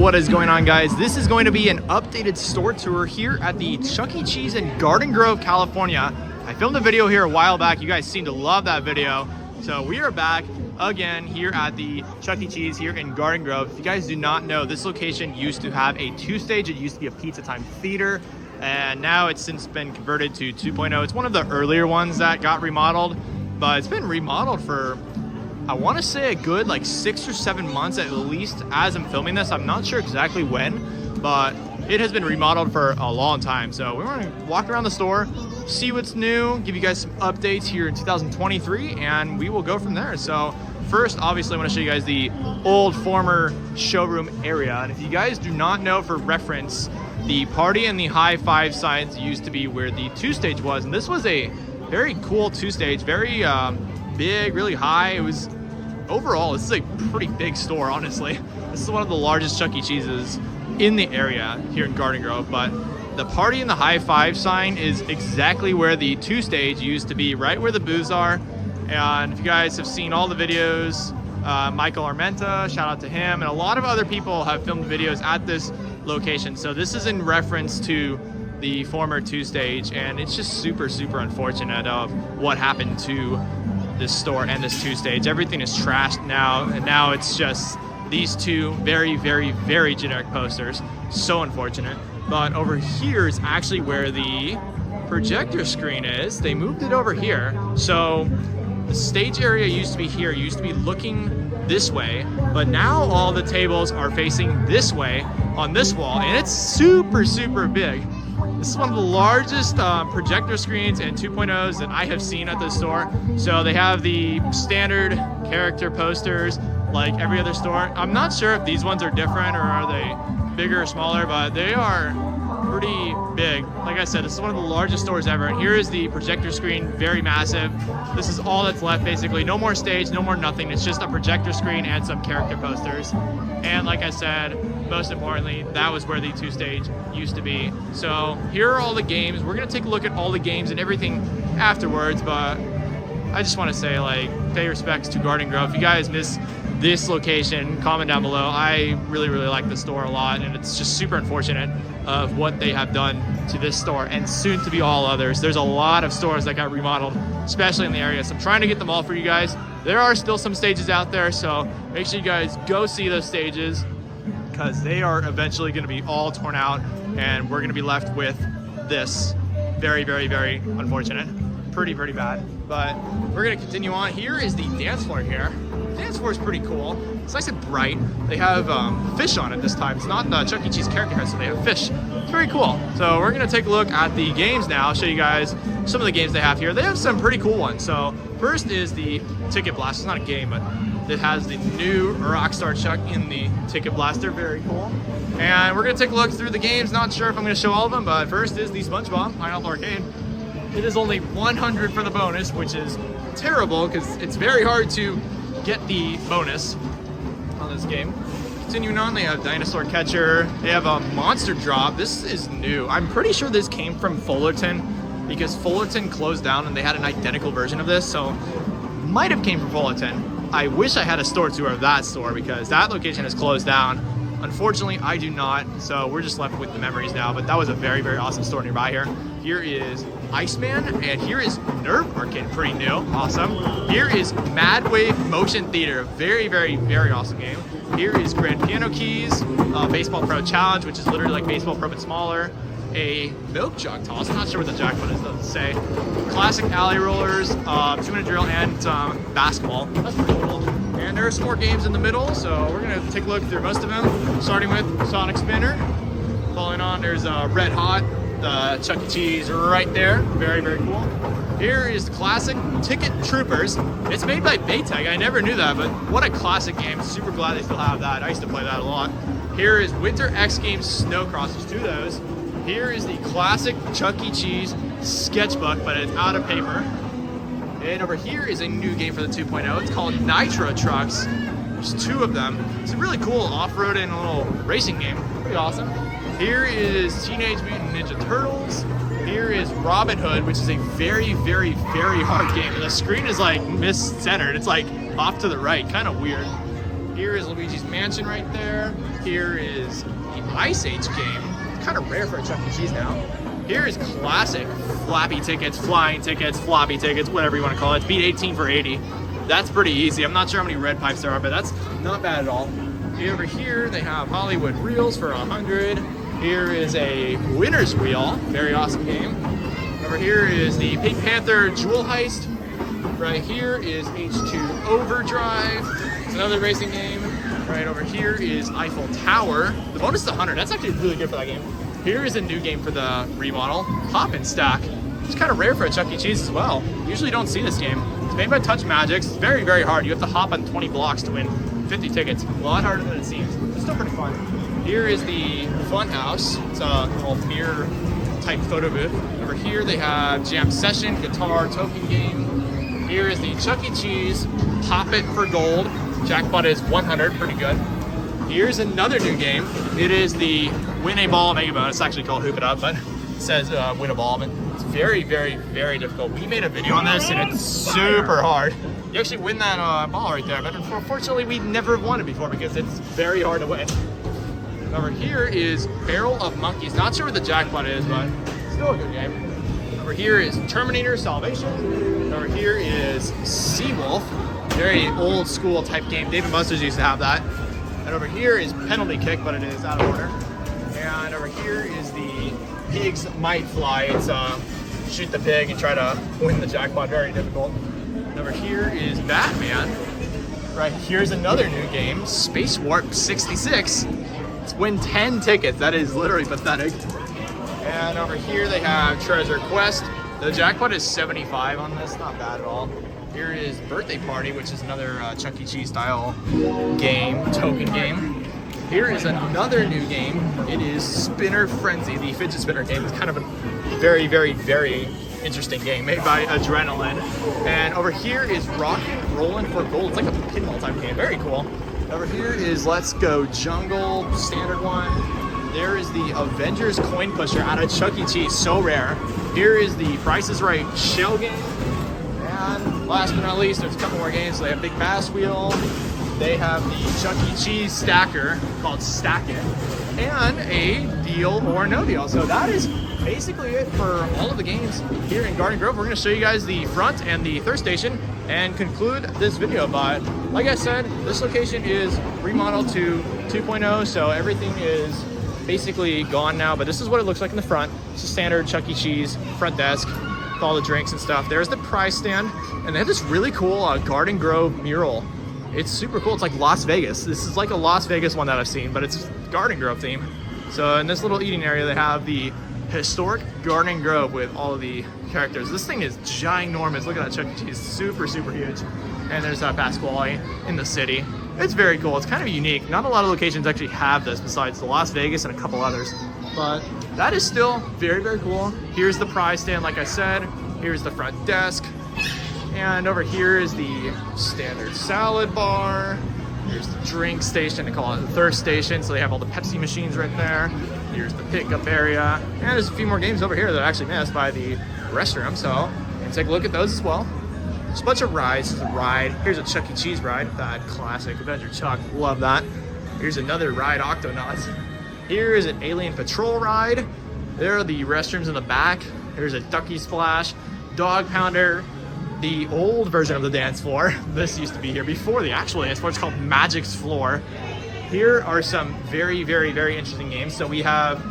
What is going on, guys? This is going to be an updated store tour here at the Chuck E. Cheese in Garden Grove, California. I filmed a video here a while back. You guys seem to love that video. So we are back again here at the Chuck E. Cheese here in Garden Grove. If you guys do not know, this location used to have a 2-stage. It used to be a Pizza Time theater, and now it's since been converted to 2.0. It's one of the earlier ones that got remodeled, but it's been remodeled for, I want to say, a good like 6 or 7 months at least as I'm filming this. I'm not sure exactly when, but it has been remodeled for a long time. So we want to walk around the store, see what's new, give you guys some updates here in 2023, and we will go from there. So first, obviously, I want to show you guys the old former showroom area. And if you guys do not know, for reference, the party and the high five signs used to be where the 2-stage was. And this was a very cool 2-stage, very big, really high. It was, overall, this is a pretty big store, honestly. This is one of the largest Chuck E. Cheese's in the area here in Garden Grove, but the party and the high five sign is exactly where the 2-stage used to be, right where the booths are. And if you guys have seen all the videos, Michael Armenta, shout out to him, and a lot of other people have filmed videos at this location. So this is in reference to the former 2-stage, and it's just super, super unfortunate of what happened to this store and this 2-stage. Everything is trashed now, and now it's just these two very, very, very generic posters. So unfortunate. But over here is actually where the projector screen is. They moved it over here. So the stage area used to be here, used to be looking this way, but now all the tables are facing this way on this wall, and it's super, super big. This is one of the largest projector screens and 2.0s that I have seen at this store. So they have the standard character posters like every other store. I'm not sure if these ones are different or are they bigger or smaller, but they are pretty big. Like I said, this is one of the largest stores ever, and here is the projector screen, very massive. This is all that's left, basically. No more stage, no more nothing. It's just a projector screen and some character posters. And like I said, most importantly, that was where the 2-stage used to be. So here are all the games. We're gonna take a look at all the games and everything afterwards, but I just want to say, like, pay respects to Garden Grove. If you guys miss this location, comment down below. I really, really like the store a lot, and it's just super unfortunate of what they have done to this store and soon to be all others. There's a lot of stores that got remodeled, especially in the area, so I'm trying to get them all for you guys. There are still some stages out there, so make sure you guys go see those stages, because they are eventually going to be all torn out, and we're going to be left with this. Very, very, very unfortunate. Pretty bad. But we're going to continue on. Here is the dance floor here. The dance floor is pretty cool. It's nice and bright. They have fish on it this time. It's not the Chuck E. Cheese character head, so they have fish. It's very cool. So we're going to take a look at the games now. I'll show you guys some of the games they have here. They have some pretty cool ones. So first is the Ticket Blast. It's not a game, but it has the new Rockstar Chuck in the Ticket Blaster. Very cool. And we're going to take a look through the games. Not sure if I'm going to show all of them, but first is the SpongeBob Pineapple Arcade. It is only 100 for the bonus, which is terrible because it's very hard to get the bonus on this game. Continuing on, they have Dinosaur Catcher. They have a Monster Drop. This is new. I'm pretty sure this came from Fullerton because Fullerton closed down and they had an identical version of this, so might have came from Fullerton. I wish I had a store tour of that store because that location is closed down. Unfortunately, I do not, so we're just left with the memories now, but that was a very, very awesome store nearby here. Here is Iceman, and here is Nerve Arcade, pretty new, awesome. Here is Mad Wave Motion Theater, very, very, very awesome game. Here is Grand Piano Keys, Baseball Pro Challenge, which is literally like Baseball Pro but smaller. A Milk Jug Toss, I'm not sure what the jackpot is, doesn't say. Classic Alley Rollers, 2-minute drill, and basketball. That's pretty cool. And there are some more games in the middle, so we're gonna take a look through most of them, starting with Sonic Spinner. Following on, there's Red Hot, the Chuck E. Cheese right there. Very, very cool. Here is the classic Ticket Troopers. It's made by Baytech. I never knew that, but what a classic game. Super glad they still have that. I used to play that a lot. Here is Winter X Games Snowcross. There's 2 of those. Here is the classic Chuck E. Cheese sketchbook, but it's out of paper. And over here is a new game for the 2.0. It's called Nitro Trucks. There's 2 of them. It's a really cool off-road and a little racing game. Pretty awesome. Here is Teenage Mutant Ninja Turtles. Here is Robin Hood, which is a very, very, very hard game. And the screen is like mis-centered. It's like off to the right, kind of weird. Here is Luigi's Mansion right there. Here is the Ice Age game. It's kind of rare for a Chuck E. Cheese now. Here is classic flappy tickets, flying tickets, floppy tickets, whatever you want to call it. It's beat 18 for 80. That's pretty easy. I'm not sure how many red pipes there are, but that's not bad at all. Over here, they have Hollywood Reels for 100. Here is a winner's wheel, very awesome game. Over here is the Pink Panther Jewel Heist. Right here is H2 Overdrive. It's another racing game. Right over here is Eiffel Tower. The bonus is 100. That's actually really good for that game. Here is a new game for the remodel, Hop and Stack. It's kind of rare for a Chuck E. Cheese as well. Usually don't see this game. It's made by Touch Magics. It's very, very hard. You have to hop on 20 blocks to win 50 tickets. A lot harder than it seems. It's still pretty fun. Here is the Fun House. It's a little mirror type photo booth. Over here they have Jam Session, Guitar, Token Game. Here is the Chuck E. Cheese Pop It for Gold. Jackpot is 100, pretty good. Here's another new game. It is the Win a Ball Mega Bone. It's actually called Hoop It Up, but it says Win a Ball. But it's very, very, very difficult. We made a video on this and it's super hard. You actually win that ball right there, but unfortunately we never won it before because it's very hard to win. Over here is Barrel of Monkeys. Not sure what the jackpot is, but still a good game. Over here is Terminator Salvation. Over here is Seawolf. Very old school type game. Dave & Buster's used to have that. And over here is Penalty Kick, but it is out of order. And over here is the Pigs Might Fly. It's shoot the pig and try to win the jackpot. Very difficult. And over here is Batman. Right here's another new game, Space Warp 66. It's win 10 tickets. That is literally pathetic. And over here they have Treasure Quest. The jackpot is 75 on this. Not bad at all. Here is Birthday Party, which is another Chuck E. Cheese style game, token game. Here is another new game. It is Spinner Frenzy, the fidget spinner game. It's kind of a very, very, very interesting game made by Adrenaline. And over here is Rockin' Rollin' for Gold. It's like a pinball type game. Very cool. Over here is Let's Go Jungle, standard one. There is the Avengers Coin Pusher out of Chuck E. Cheese, so rare. Here is the Price is Right shell game. And last but not least, there's a couple more games. So they have Big Bass Wheel. They have the Chuck E. Cheese stacker called Stack It. And a Deal or No Deal. So that is basically it for all of the games here in Garden Grove. We're going to show you guys the front and the third station and conclude this video. But like I said, this location is remodeled to 2.0, so everything is basically gone now, but this is what it looks like in the front. It's a standard Chuck E. Cheese front desk with all the drinks and stuff. There's the prize stand, and they have this really cool Garden Grove mural. It's super cool. It's like Las Vegas. This is like a Las Vegas one that I've seen, but it's Garden Grove theme. So in this little eating area, they have the historic Garden Grove with all of the characters. This thing is ginormous. Look at that Chuck E. Cheese, super, super huge. And there's Pasquale in the city. It's very cool. It's kind of unique. Not a lot of locations actually have this besides the Las Vegas and a couple others. But that is still very, very cool. Here's the prize stand, like I said. Here's the front desk. And over here is the standard salad bar. Here's the drink station. They call it the thirst station. So they have all the Pepsi machines right there. Here's the pickup area. And there's a few more games over here that I actually missed by the restroom. So you can take a look at those as well. There's a bunch of rides. There's a ride. Here's a Chuck E. Cheese ride. That classic Adventure Chuck. Love that. Here's another ride, Octonauts. Here is an Alien Patrol ride. There are the restrooms in the back. Here's a Ducky Splash, Dog Pounder, the old version of the dance floor. This used to be here before the actual dance floor. It's called Magic's Floor. Here are some very, very, very interesting games. So we have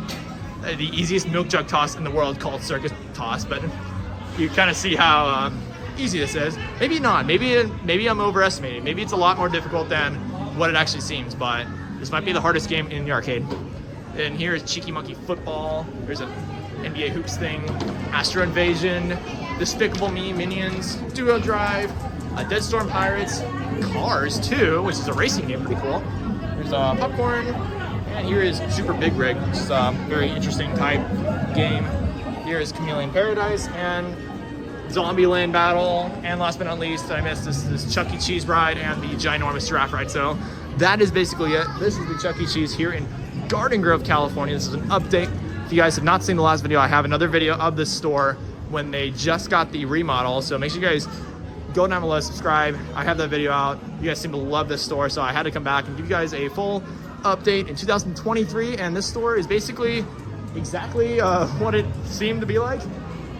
the easiest milk jug toss in the world called Circus Toss, but you kind of see how easy this is. Maybe not. Maybe I'm overestimating. Maybe it's a lot more difficult than what it actually seems, but this might be the hardest game in the arcade. And here is Cheeky Monkey Football. There's an NBA Hoops thing, Astro Invasion, Despicable Me Minions, Duo Drive, Dead Storm Pirates, Cars 2, which is a racing game, pretty cool. There's Popcorn, and here is Super Big Rig, which is a very interesting type game. Here is Chameleon Paradise and Zombieland Battle, and last but not least, I missed this Chuck E. Cheese ride and the ginormous giraffe ride. So that is basically it. This is the Chuck E. Cheese here in Garden Grove, California. This is an update. If you guys have not seen the last video, I have another video of this store when they just got the remodel. So make sure you guys go down below, subscribe. I have that video out. You guys seem to love this store, so I had to come back and give you guys a full update in 2023. And this store is basically exactly what it seemed to be like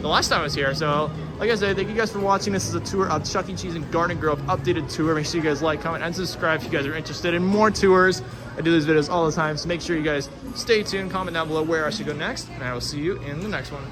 the last time I was here. So like I said, thank you guys for watching. This is a tour of Chuck E. Cheese in Garden Grove, updated tour. Make sure you guys like, comment, and subscribe if you guys are interested in more tours. I do these videos all the time, so make sure you guys stay tuned. Comment down below where I should go next, and I will see you in the next one.